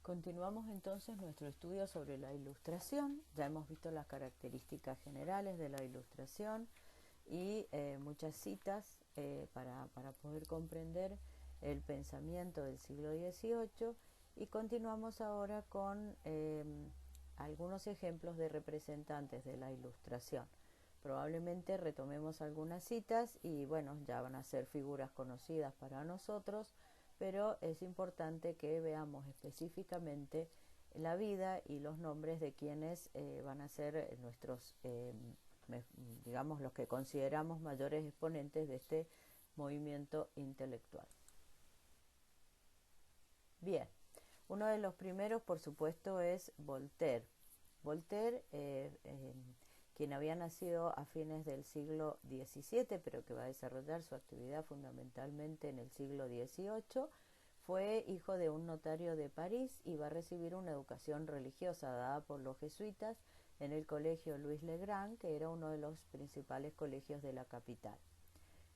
Continuamos entonces nuestro estudio sobre la ilustración. Ya hemos visto las características generales de la ilustración y muchas citas para poder comprender el pensamiento del siglo XVIII, y continuamos ahora con algunos ejemplos de representantes de la ilustración. Probablemente retomemos algunas citas y bueno, ya van a ser figuras conocidas para nosotros, pero es importante que veamos específicamente la vida y los nombres de quienes van a ser nuestros, digamos, los que consideramos mayores exponentes de este movimiento intelectual. Bien, uno de los primeros, por supuesto, es Voltaire. Voltaire, quien había nacido a fines del siglo XVII, pero que va a desarrollar su actividad fundamentalmente en el siglo XVIII, fue hijo de un notario de París y va a recibir una educación religiosa dada por los jesuitas en el colegio Louis le Grand, que era uno de los principales colegios de la capital.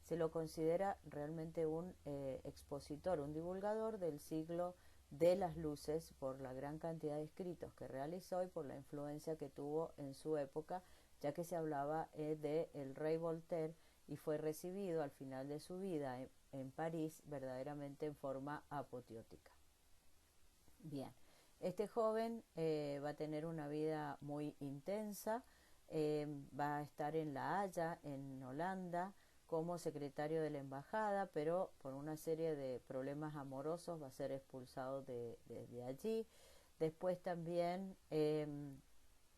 Se lo considera realmente un expositor, un divulgador del siglo de las luces por la gran cantidad de escritos que realizó y por la influencia que tuvo en su época, ya que se hablaba de el rey Voltaire y fue recibido al final de su vida en París verdaderamente en forma apoteótica. Bien, este joven va a tener una vida muy intensa, va a estar en La Haya, en Holanda, como secretario de la embajada, pero por una serie de problemas amorosos va a ser expulsado de allí. Después también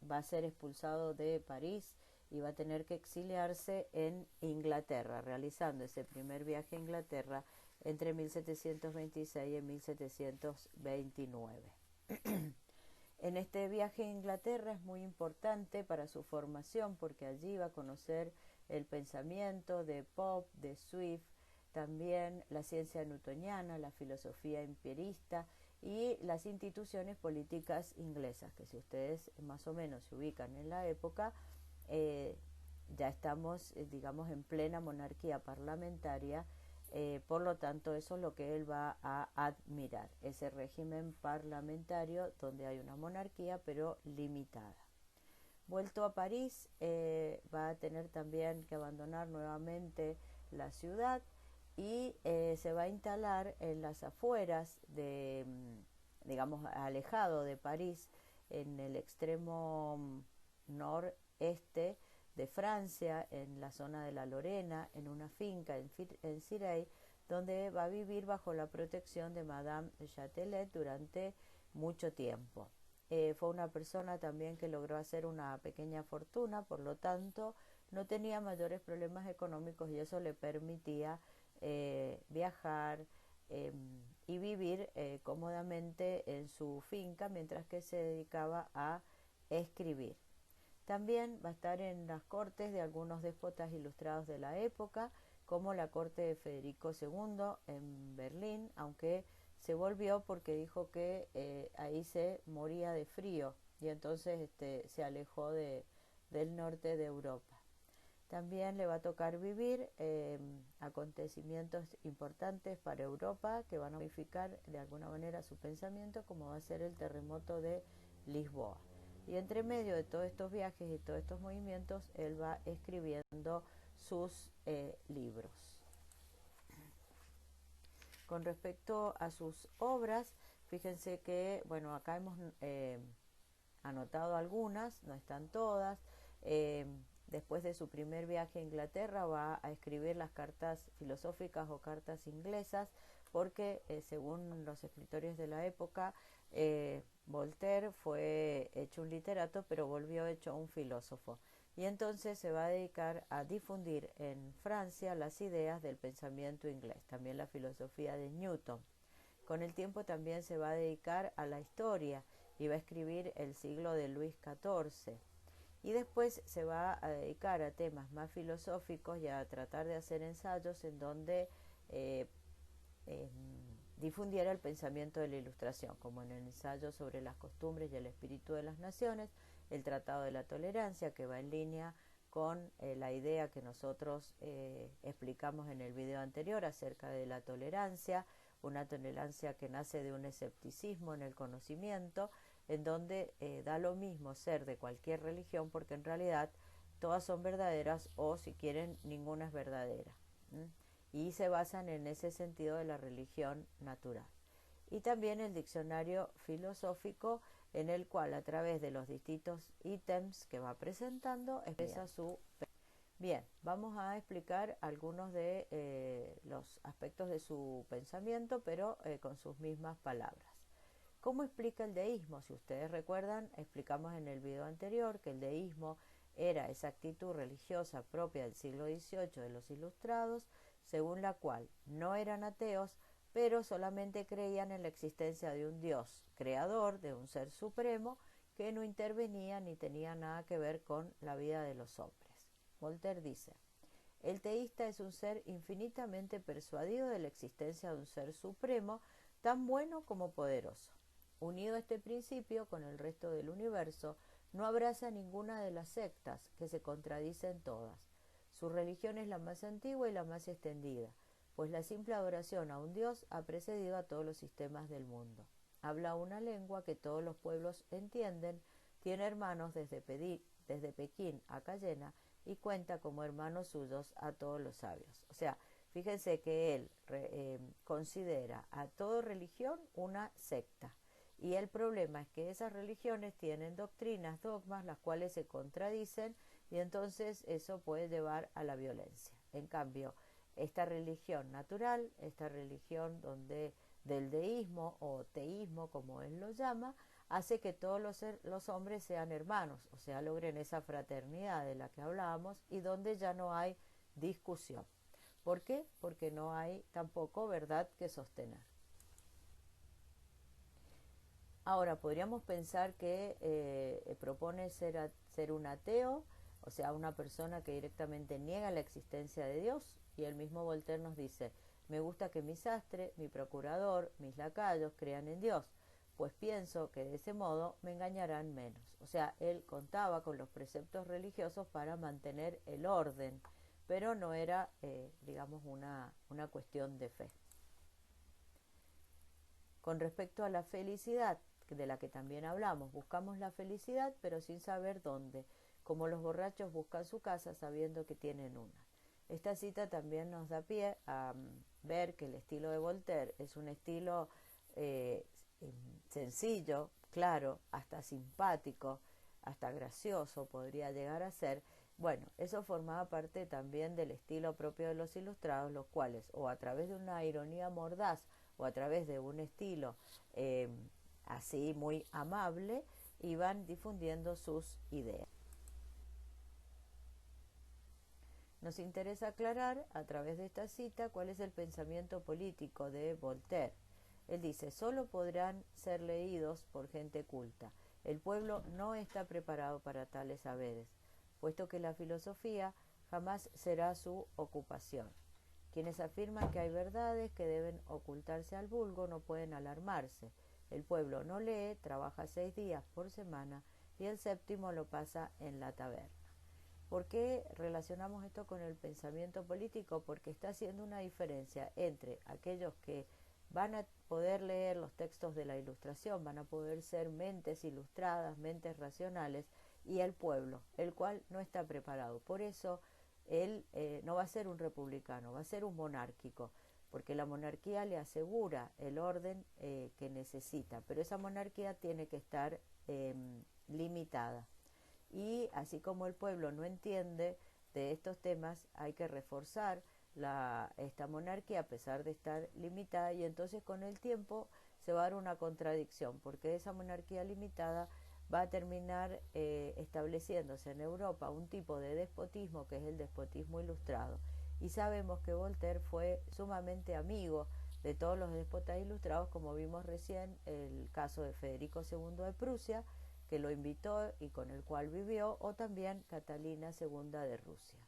va a ser expulsado de París y va a tener que exiliarse en Inglaterra, realizando ese primer viaje a Inglaterra entre 1726 y 1729. En este viaje a Inglaterra es muy importante para su formación porque allí va a conocer el pensamiento de Pope, de Swift, también la ciencia newtoniana, la filosofía empirista y las instituciones políticas inglesas, que si ustedes más o menos se ubican en la época, ya estamos, digamos, en plena monarquía parlamentaria. Por lo tanto, eso es lo que él va a admirar, ese régimen parlamentario donde hay una monarquía pero limitada. Vuelto a París, va a tener también que abandonar nuevamente la ciudad y se va a instalar en las afueras de, digamos, alejado de París, en el extremo noreste de Francia, en la zona de la Lorena, en una finca en Cirey, donde va a vivir bajo la protección de Madame de Châtelet durante mucho tiempo. Fue una persona también que logró hacer una pequeña fortuna, por lo tanto no tenía mayores problemas económicos y eso le permitía viajar y vivir cómodamente en su finca mientras que se dedicaba a escribir. También va a estar en las cortes de algunos déspotas ilustrados de la época, como la corte de Federico II en Berlín, aunque se volvió porque dijo que ahí se moría de frío y entonces se alejó del norte de Europa. También le va a tocar vivir acontecimientos importantes para Europa que van a modificar de alguna manera su pensamiento, como va a ser el terremoto de Lisboa. Y entre medio de todos estos viajes y todos estos movimientos, él va escribiendo sus libros. Con respecto a sus obras, fíjense que, bueno, acá hemos anotado algunas, no están todas. Después de su primer viaje a Inglaterra va a escribir las cartas filosóficas o cartas inglesas, porque según los escritores de la época, Voltaire fue hecho un literato, pero volvió hecho un filósofo. Y entonces se va a dedicar a difundir en Francia las ideas del pensamiento inglés, también la filosofía de Newton. Con el tiempo también se va a dedicar a la historia y va a escribir el siglo de Luis XIV. Y después se va a dedicar a temas más filosóficos y a tratar de hacer ensayos en donde difundiera el pensamiento de la Ilustración, como en el ensayo sobre las costumbres y el espíritu de las naciones, el Tratado de la Tolerancia, que va en línea con la idea que nosotros explicamos en el video anterior acerca de la tolerancia, una tolerancia que nace de un escepticismo en el conocimiento, en donde da lo mismo ser de cualquier religión, porque en realidad todas son verdaderas, o si quieren, ninguna es verdadera. Y se basan en ese sentido de la religión natural. Y también el diccionario filosófico, en el cual a través de los distintos ítems que va presentando expresa su... Bien, vamos a explicar algunos de los aspectos de su pensamiento, pero con sus mismas palabras. ¿Cómo explica el deísmo? Si ustedes recuerdan, explicamos en el video anterior que el deísmo era esa actitud religiosa propia del siglo XVIII de los ilustrados, según la cual no eran ateos, pero solamente creían en la existencia de un Dios creador, de un ser supremo, que no intervenía ni tenía nada que ver con la vida de los hombres. Voltaire dice: el teísta es un ser infinitamente persuadido de la existencia de un ser supremo, tan bueno como poderoso. Unido a este principio con el resto del universo, no abraza ninguna de las sectas, que se contradicen todas. Su religión es la más antigua y la más extendida, pues la simple adoración a un Dios ha precedido a todos los sistemas del mundo. Habla una lengua que todos los pueblos entienden, tiene hermanos desde Pekín a Cayena, y cuenta como hermanos suyos a todos los sabios. O sea, fíjense que él considera a toda religión una secta. Y el problema es que esas religiones tienen doctrinas, dogmas, las cuales se contradicen, y entonces eso puede llevar a la violencia. En cambio, esta religión natural, esta religión del deísmo o teísmo, como él lo llama, hace que todos los hombres sean hermanos, o sea, logren esa fraternidad de la que hablábamos, y donde ya no hay discusión. ¿Por qué? Porque no hay tampoco verdad que sostener. Ahora, podríamos pensar que propone ser un ateo, o sea, una persona que directamente niega la existencia de Dios, y el mismo Voltaire nos dice: me gusta que mi sastre, mi procurador, mis lacayos crean en Dios, pues pienso que de ese modo me engañarán menos. O sea, él contaba con los preceptos religiosos para mantener el orden, pero no era, digamos, una cuestión de fe. Con respecto a la felicidad, de la que también hablamos, buscamos la felicidad pero sin saber dónde, como los borrachos buscan su casa sabiendo que tienen una. Esta cita también nos da pie a ver que el estilo de Voltaire es un estilo sencillo, claro, hasta simpático, hasta gracioso podría llegar a ser. Bueno, eso formaba parte también del estilo propio de los ilustrados, los cuales, o a través de una ironía mordaz, o a través de un estilo así muy amable, iban difundiendo sus ideas. Nos interesa aclarar a través de esta cita cuál es el pensamiento político de Voltaire. Él dice: solo podrán ser leídos por gente culta. El pueblo no está preparado para tales saberes, puesto que la filosofía jamás será su ocupación. Quienes afirman que hay verdades que deben ocultarse al vulgo no pueden alarmarse. El pueblo no lee, trabaja 6 días por semana y el séptimo lo pasa en la taberna. ¿Por qué relacionamos esto con el pensamiento político? Porque está haciendo una diferencia entre aquellos que van a poder leer los textos de la Ilustración, van a poder ser mentes ilustradas, mentes racionales, y el pueblo, el cual no está preparado. Por eso él no va a ser un republicano, va a ser un monárquico, porque la monarquía le asegura el orden que necesita, pero esa monarquía tiene que estar limitada. Y así como el pueblo no entiende de estos temas, hay que reforzar esta monarquía a pesar de estar limitada, y entonces con el tiempo se va a dar una contradicción, porque esa monarquía limitada va a terminar estableciéndose en Europa un tipo de despotismo que es el despotismo ilustrado. Y sabemos que Voltaire fue sumamente amigo de todos los déspotas ilustrados, como vimos recién el caso de Federico II de Prusia, que lo invitó y con el cual vivió, o también Catalina II de Rusia.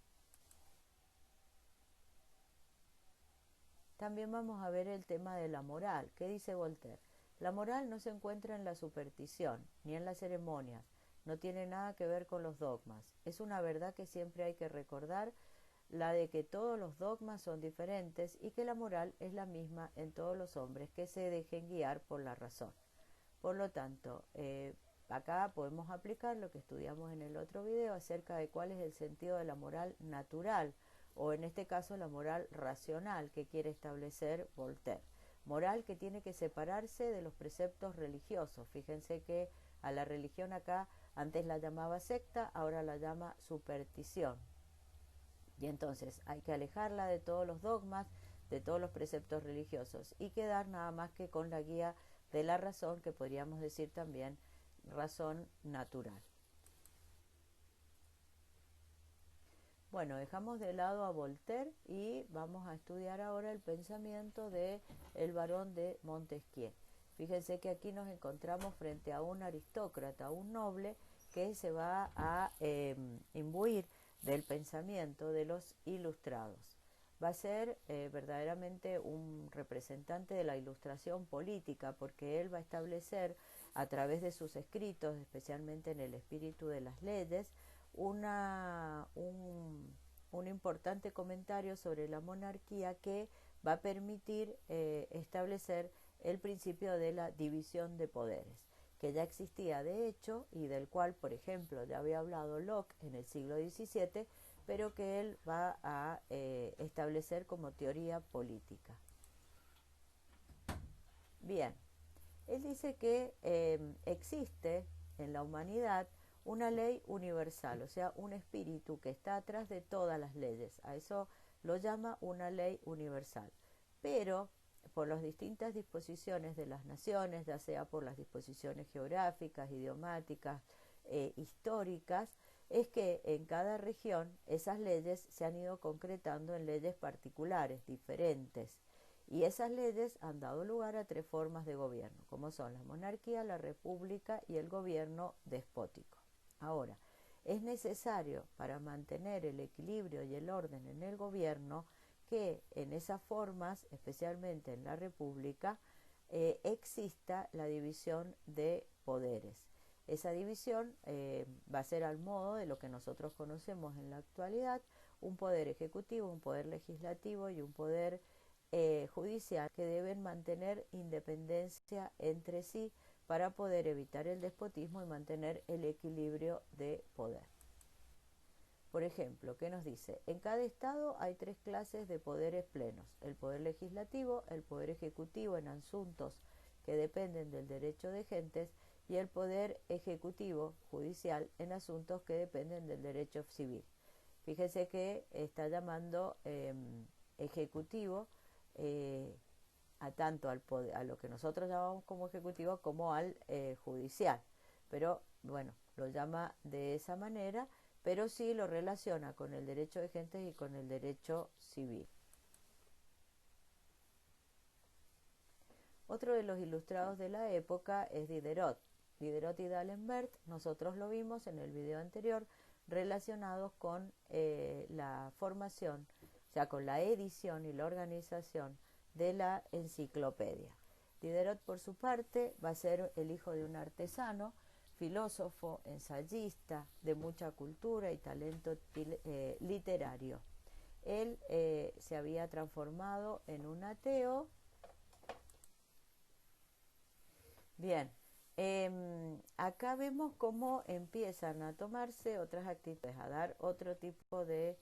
También vamos a ver el tema de la moral. ¿Qué dice Voltaire? La moral no se encuentra en la superstición, ni en las ceremonias, no tiene nada que ver con los dogmas. Es una verdad que siempre hay que recordar la de que todos los dogmas son diferentes y que la moral es la misma en todos los hombres que se dejen guiar por la razón. Por lo tanto, acá podemos aplicar lo que estudiamos en el otro video acerca de cuál es el sentido de la moral natural, o en este caso la moral racional que quiere establecer Voltaire. Moral que tiene que separarse de los preceptos religiosos. Fíjense que a la religión acá antes la llamaba secta, ahora la llama superstición. Y entonces hay que alejarla de todos los dogmas, de todos los preceptos religiosos y quedar nada más que con la guía de la razón, que podríamos decir también razón natural. Bueno, dejamos de lado a Voltaire y vamos a estudiar ahora el pensamiento de el barón de Montesquieu. Fíjense que aquí nos encontramos frente a un aristócrata, un noble que se va a imbuir del pensamiento de los ilustrados. Va a ser verdaderamente un representante de la ilustración política, porque él va a establecer a través de sus escritos, especialmente en el espíritu de las leyes, un importante comentario sobre la monarquía que va a permitir establecer el principio de la división de poderes, que ya existía de hecho y del cual, por ejemplo, ya había hablado Locke en el siglo XVII, pero que él va a establecer como teoría política. Bien, él dice que existe en la humanidad una ley universal, o sea, un espíritu que está atrás de todas las leyes. A eso lo llama una ley universal. Pero por las distintas disposiciones de las naciones, ya sea por las disposiciones geográficas, idiomáticas, históricas, es que en cada región esas leyes se han ido concretando en leyes particulares, diferentes. Y esas leyes han dado lugar a tres formas de gobierno, como son la monarquía, la república y el gobierno despótico. Ahora, es necesario para mantener el equilibrio y el orden en el gobierno que en esas formas, especialmente en la república, exista la división de poderes. Esa división va a ser al modo de lo que nosotros conocemos en la actualidad, un poder ejecutivo, un poder legislativo y un poder judicial, que deben mantener independencia entre sí para poder evitar el despotismo y mantener el equilibrio de poder. Por ejemplo, ¿qué nos dice? En cada estado hay tres clases de poderes plenos: el poder legislativo, el poder ejecutivo en asuntos que dependen del derecho de gentes y el poder ejecutivo judicial en asuntos que dependen del derecho civil. Fíjese que está llamando ejecutivo a tanto al poder, a lo que nosotros llamamos como ejecutivo, como al judicial, pero bueno, lo llama de esa manera, pero sí lo relaciona con el derecho de gentes y con el derecho civil. Otro de los ilustrados de la época es Diderot. Diderot y D'Alembert, nosotros lo vimos en el video anterior, relacionados con la formación, o sea, con la edición y la organización de la enciclopedia. Diderot, por su parte, va a ser el hijo de un artesano, filósofo, ensayista, de mucha cultura y talento literario. Él se había transformado en un ateo. Bien, acá vemos cómo empiezan a tomarse otras actitudes, a dar otro tipo de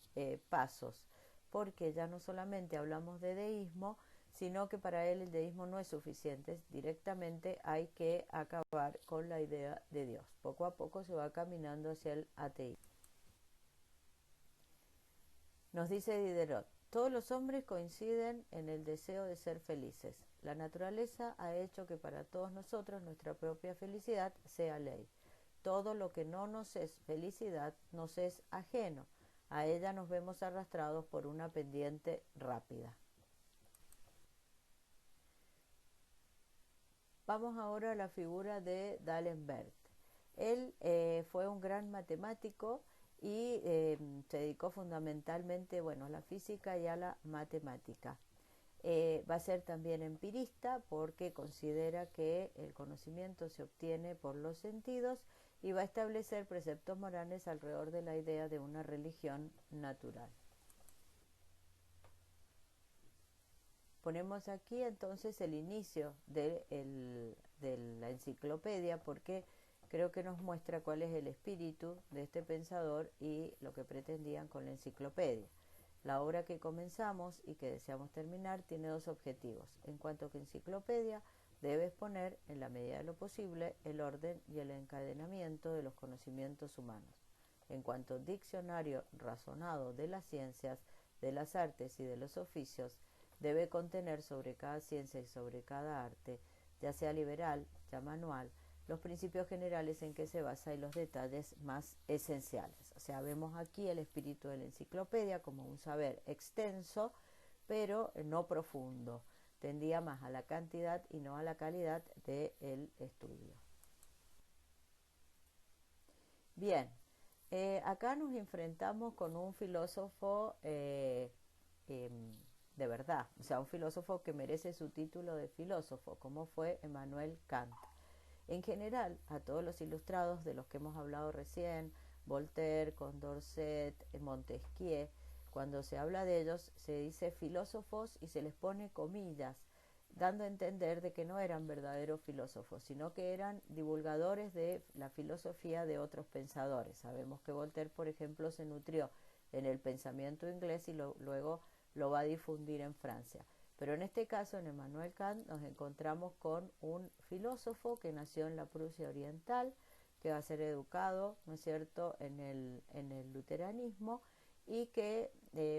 pasos, porque ya no solamente hablamos de deísmo, sino que para él el deísmo no es suficiente, directamente hay que acabar con la idea de Dios. Poco a poco se va caminando hacia el ateísmo. Nos dice Diderot: todos los hombres coinciden en el deseo de ser felices. La naturaleza ha hecho que para todos nosotros nuestra propia felicidad sea ley. Todo lo que no nos es felicidad nos es ajeno. A ella nos vemos arrastrados por una pendiente rápida. Vamos ahora a la figura de D'Alembert. Él fue un gran matemático y se dedicó fundamentalmente, bueno, a la física y a la matemática. Va a ser también empirista, porque considera que el conocimiento se obtiene por los sentidos, y va a establecer preceptos morales alrededor de la idea de una religión natural. Ponemos aquí entonces el inicio de la enciclopedia porque creo que nos muestra cuál es el espíritu de este pensador y lo que pretendían con la enciclopedia. La obra que comenzamos y que deseamos terminar tiene dos objetivos. En cuanto que enciclopedia, debe exponer, en la medida de lo posible, el orden y el encadenamiento de los conocimientos humanos. En cuanto diccionario razonado de las ciencias, de las artes y de los oficios, debe contener sobre cada ciencia y sobre cada arte, ya sea liberal, ya manual, los principios generales en que se basa y los detalles más esenciales. O sea, vemos aquí el espíritu de la enciclopedia como un saber extenso, pero no profundo. Tendía más a la cantidad y no a la calidad del estudio. Bien, acá nos enfrentamos con un filósofo eh, de verdad, o sea, un filósofo que merece su título de filósofo, como fue Emmanuel Kant. En general, a todos los ilustrados de los que hemos hablado recién, Voltaire, Condorcet, Montesquieu, cuando se habla de ellos se dice filósofos y se les pone comillas, dando a entender de que no eran verdaderos filósofos, sino que eran divulgadores de la filosofía de otros pensadores. Sabemos que Voltaire, por ejemplo, se nutrió en el pensamiento inglés y luego lo va a difundir en Francia. Pero en este caso, en Emmanuel Kant, nos encontramos con un filósofo que nació en la Prusia Oriental, que va a ser educado, ¿no es cierto?, en el luteranismo y que,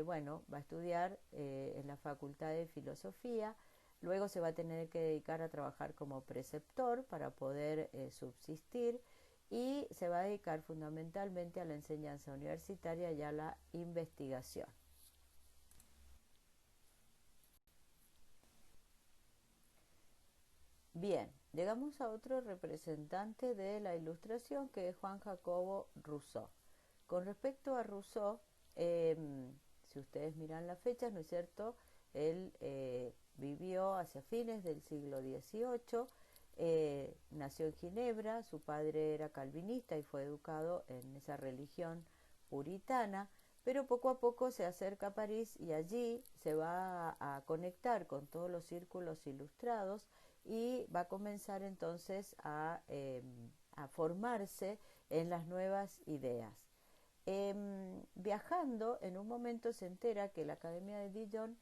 bueno, va a estudiar en la Facultad de Filosofía. Luego se va a tener que dedicar a trabajar como preceptor para poder subsistir y se va a dedicar fundamentalmente a la enseñanza universitaria y a la investigación. Bien, llegamos a otro representante de la Ilustración que es Juan Jacobo Rousseau. Con respecto a Rousseau, eh, si ustedes miran las fechas, ¿no es cierto? Él vivió hacia fines del siglo XVIII, nació en Ginebra, su padre era calvinista y fue educado en esa religión puritana, pero poco a poco se acerca a París y allí se va a conectar con todos los círculos ilustrados y va a comenzar entonces a formarse en las nuevas ideas. Viajando, en un momento se entera que la Academia de Dijon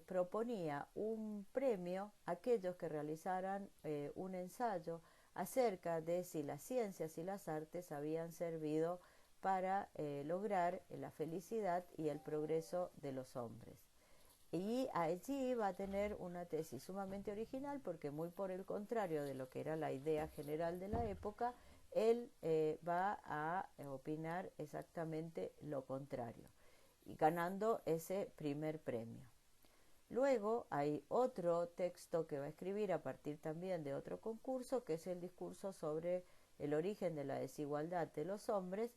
proponía un premio a aquellos que realizaran un ensayo acerca de si las ciencias y las artes habían servido para lograr la felicidad y el progreso de los hombres. Y allí va a tener una tesis sumamente original porque muy por el contrario de lo que era la idea general de la época, él va a opinar exactamente lo contrario y ganando ese primer premio. Luego hay otro texto que va a escribir a partir también de otro concurso, que es el discurso sobre el origen de la desigualdad de los hombres,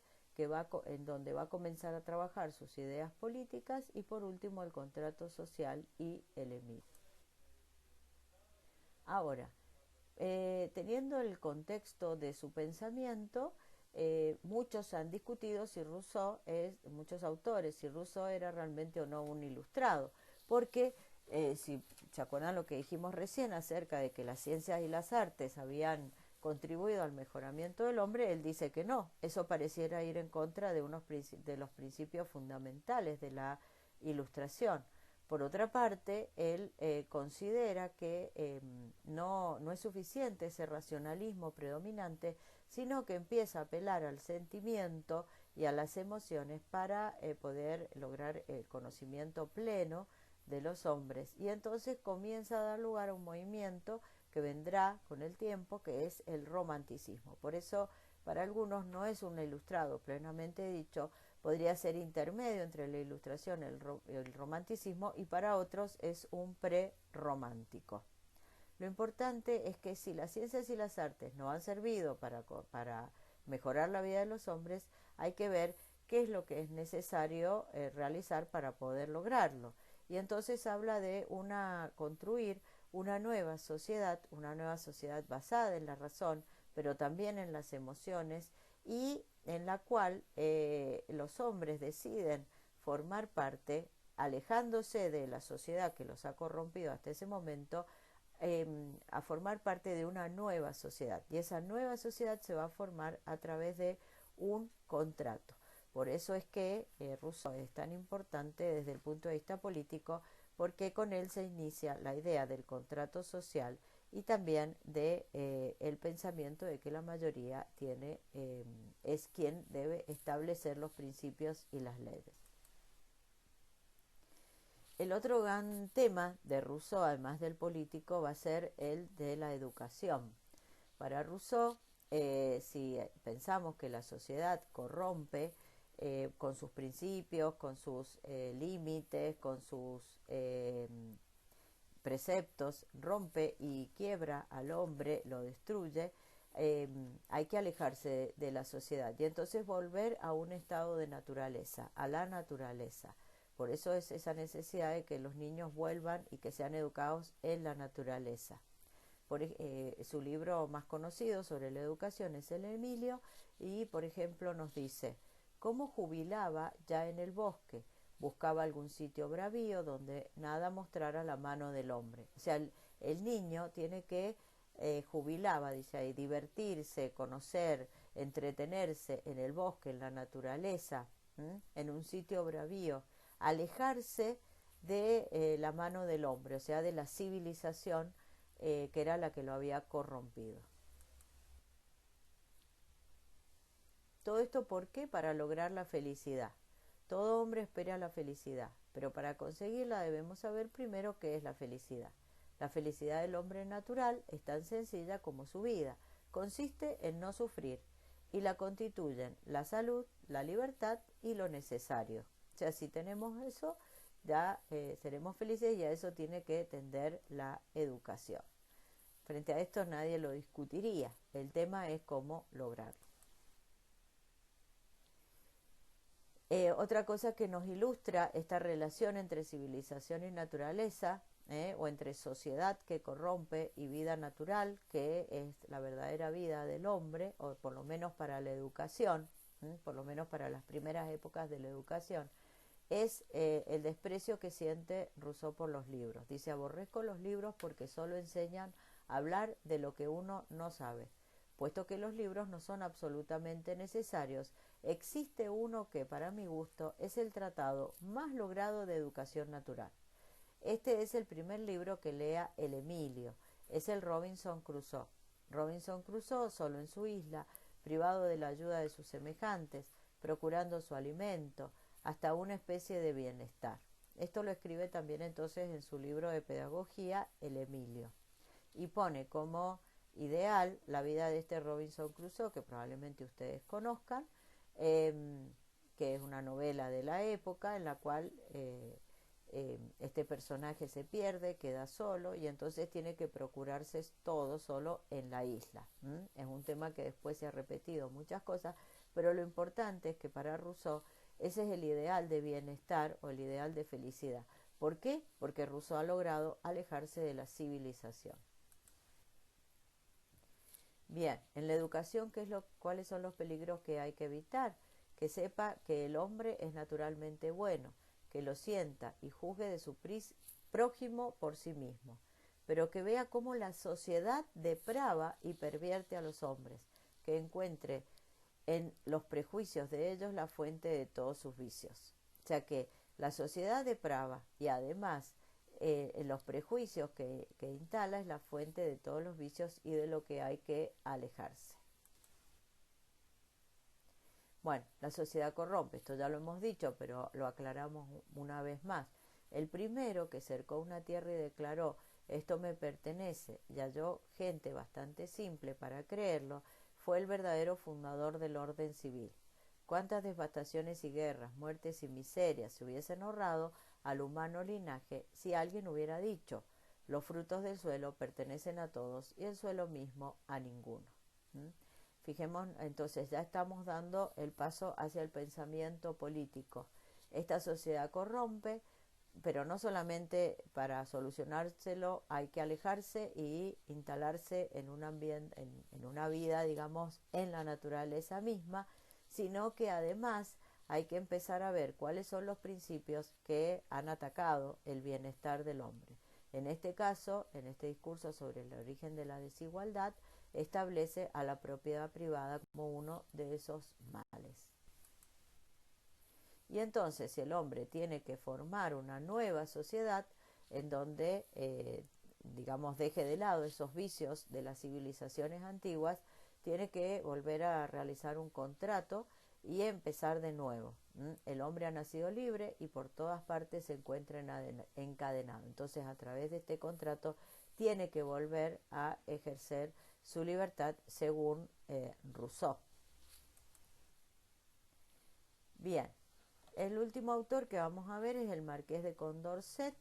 en donde va a comenzar a trabajar sus ideas políticas y por último el contrato social y el EMIR. Ahora, teniendo el contexto de su pensamiento, muchos han discutido si muchos autores, si Rousseau era realmente o no un ilustrado, porque si se acuerdan lo que dijimos recién acerca de que las ciencias y las artes habían contribuido al mejoramiento del hombre, él dice que no, eso pareciera ir en contra de de los principios fundamentales de la ilustración. Por otra parte, él considera que no es suficiente ese racionalismo predominante, sino que empieza a apelar al sentimiento y a las emociones para poder lograr el conocimiento pleno de los hombres. Y entonces comienza a dar lugar a un movimiento que vendrá con el tiempo, que es el romanticismo. Por eso, para algunos no es un ilustrado plenamente dicho, podría ser intermedio entre la ilustración y el romanticismo, y para otros es un prerromántico. Lo importante es que si las ciencias y las artes no han servido para mejorar la vida de los hombres, hay que ver qué es lo que es necesario realizar para poder lograrlo. Y entonces habla de construir una nueva sociedad basada en la razón, pero también en las emociones, y en la cual los hombres deciden formar parte alejándose de la sociedad que los ha corrompido hasta ese momento, a formar parte de una nueva sociedad. Y esa nueva sociedad se va a formar a través de un contrato. Por eso es que Rousseau es tan importante desde el punto de vista político, porque con él se inicia la idea del contrato social y también de el pensamiento de que la mayoría es quien debe establecer los principios y las leyes. El otro gran tema de Rousseau, además del político, va a ser el de la educación. Para Rousseau, si pensamos que la sociedad corrompe con sus principios, con sus límites, con sus preceptos, rompe y quiebra al hombre, lo destruye, hay que alejarse de la sociedad y entonces volver a un estado de naturaleza, a la naturaleza. Por eso es esa necesidad de que los niños vuelvan y que sean educados en la naturaleza. Su libro más conocido sobre la educación es el Emilio y, por ejemplo, nos dice cómo jubilaba ya en el bosque, buscaba algún sitio bravío donde nada mostrara la mano del hombre. O sea, el niño tiene que jubilaba, dice ahí, divertirse, conocer, entretenerse en el bosque, en la naturaleza, en un sitio bravío, alejarse de la mano del hombre, o sea, de la civilización que era la que lo había corrompido. Todo esto, ¿por qué? Para lograr la felicidad. Todo hombre espera la felicidad, pero para conseguirla debemos saber primero qué es la felicidad. La felicidad del hombre natural es tan sencilla como su vida. Consiste en no sufrir y la constituyen la salud, la libertad y lo necesario. O sea, si tenemos eso, ya seremos felices y a eso tiene que tender la educación. Frente a esto nadie lo discutiría. El tema es cómo lograrlo. Otra cosa que nos ilustra esta relación entre civilización y naturaleza, o entre sociedad que corrompe y vida natural, que es la verdadera vida del hombre, o por lo menos para la educación, por lo menos para las primeras épocas de la educación, es el desprecio que siente Rousseau por los libros. Dice, aborrezco los libros porque solo enseñan a hablar de lo que uno no sabe. Puesto que los libros no son absolutamente necesarios, existe uno que, para mi gusto, es el tratado más logrado de educación natural. Este es el primer libro que lea el Emilio, es el Robinson Crusoe. Robinson Crusoe, solo en su isla, privado de la ayuda de sus semejantes, procurando su alimento, hasta una especie de bienestar. Esto lo escribe también entonces en su libro de pedagogía, el Emilio, y pone como ideal la vida de este Robinson Crusoe, que probablemente ustedes conozcan, que es una novela de la época en la cual este personaje se pierde, queda solo y entonces tiene que procurarse todo solo en la isla. Es un tema que después se ha repetido muchas cosas, pero lo importante es que para Rousseau ese es el ideal de bienestar o el ideal de felicidad. ¿Por qué? Porque Rousseau ha logrado alejarse de la civilización. Bien, en la educación, ¿cuáles son los peligros que hay que evitar? Que sepa que el hombre es naturalmente bueno, que lo sienta y juzgue de su prójimo por sí mismo, pero que vea cómo la sociedad deprava y pervierte a los hombres, que encuentre en los prejuicios de ellos la fuente de todos sus vicios. O sea que la sociedad deprava y además los prejuicios que instala es la fuente de todos los vicios y de lo que hay que alejarse. Bueno, la sociedad corrompe, esto ya lo hemos dicho, pero lo aclaramos una vez más. El primero que cercó una tierra y declaró, esto me pertenece, y halló gente bastante simple para creerlo, fue el verdadero fundador del orden civil. Cuántas devastaciones y guerras, muertes y miserias se hubiesen ahorrado al humano linaje si alguien hubiera dicho, los frutos del suelo pertenecen a todos y el suelo mismo a ninguno. Fijemos, entonces ya estamos dando el paso hacia el pensamiento político. Esta sociedad corrompe, pero no solamente para solucionárselo hay que alejarse y instalarse en un ambiente, en una vida, digamos, en la naturaleza misma, sino que además hay que empezar a ver cuáles son los principios que han atacado el bienestar del hombre. En este caso, en este discurso sobre el origen de la desigualdad, establece a la propiedad privada como uno de esos males. Y entonces, si el hombre tiene que formar una nueva sociedad en donde, digamos, deje de lado esos vicios de las civilizaciones antiguas, tiene que volver a realizar un contrato y empezar de nuevo. El hombre ha nacido libre y por todas partes se encuentra encadenado. Entonces, a través de este contrato, tiene que volver a ejercer su libertad según Rousseau. Bien, el último autor que vamos a ver es el Marqués de Condorcet.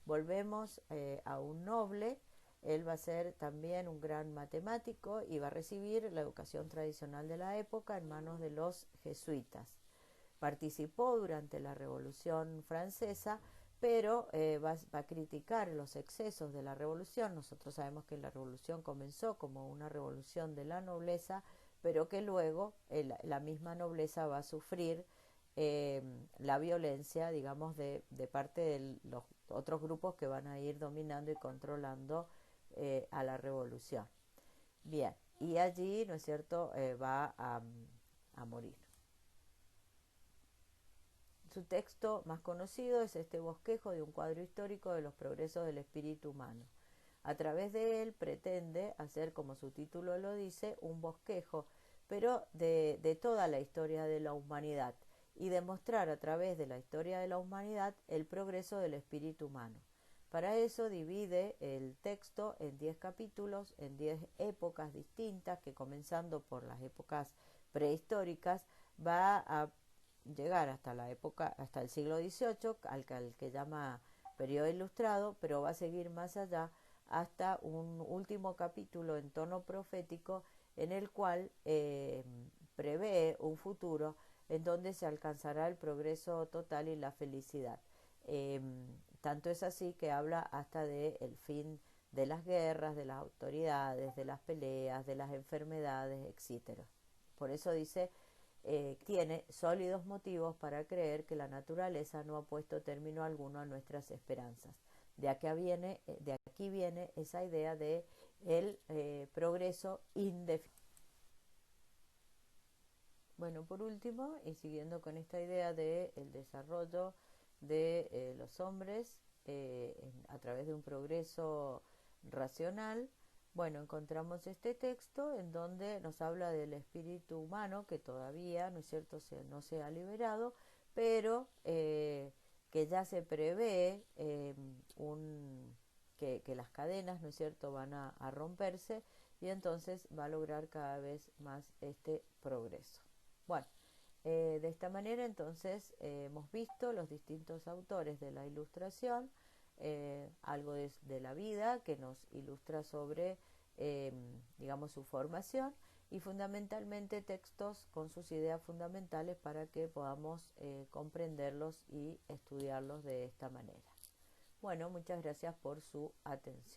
Volvemos a un noble. Él va a ser también un gran matemático y va a recibir la educación tradicional de la época en manos de los jesuitas. Participó durante la Revolución Francesa, pero va a criticar los excesos de la revolución. Nosotros sabemos que la revolución comenzó como una revolución de la nobleza, pero que luego la misma nobleza va a sufrir la violencia, digamos, de parte de los otros grupos que van a ir dominando y controlando a la revolución. Bien, y allí, ¿no es cierto?, va a morir. Su texto más conocido es este bosquejo de un cuadro histórico de los progresos del espíritu humano. A través de él pretende hacer, como su título lo dice, un bosquejo, pero de toda la historia de la humanidad, y demostrar a través de la historia de la humanidad el progreso del espíritu humano. Para eso divide el texto en 10 capítulos, en 10 épocas distintas, que comenzando por las épocas prehistóricas va a llegar hasta la época, hasta el siglo XVIII, al que llama periodo ilustrado, pero va a seguir más allá hasta un último capítulo en tono profético en el cual prevé un futuro en donde se alcanzará el progreso total y la felicidad. Tanto es así que habla hasta del fin de las guerras, de las autoridades, de las peleas, de las enfermedades, etc. Por eso dice, tiene sólidos motivos para creer que la naturaleza no ha puesto término alguno a nuestras esperanzas. De aquí viene esa idea de el progreso indefinido. Bueno, por último, y siguiendo con esta idea del desarrollo de los hombres a través de un progreso racional, bueno, encontramos este texto en donde nos habla del espíritu humano que todavía, ¿no es cierto?, no se ha liberado, pero que ya se prevé que las cadenas, ¿no es cierto?, van a romperse y entonces va a lograr cada vez más este progreso. Bueno, de esta manera entonces hemos visto los distintos autores de la Ilustración, algo de la vida que nos ilustra sobre, digamos, su formación y fundamentalmente textos con sus ideas fundamentales para que podamos comprenderlos y estudiarlos de esta manera. Bueno, muchas gracias por su atención.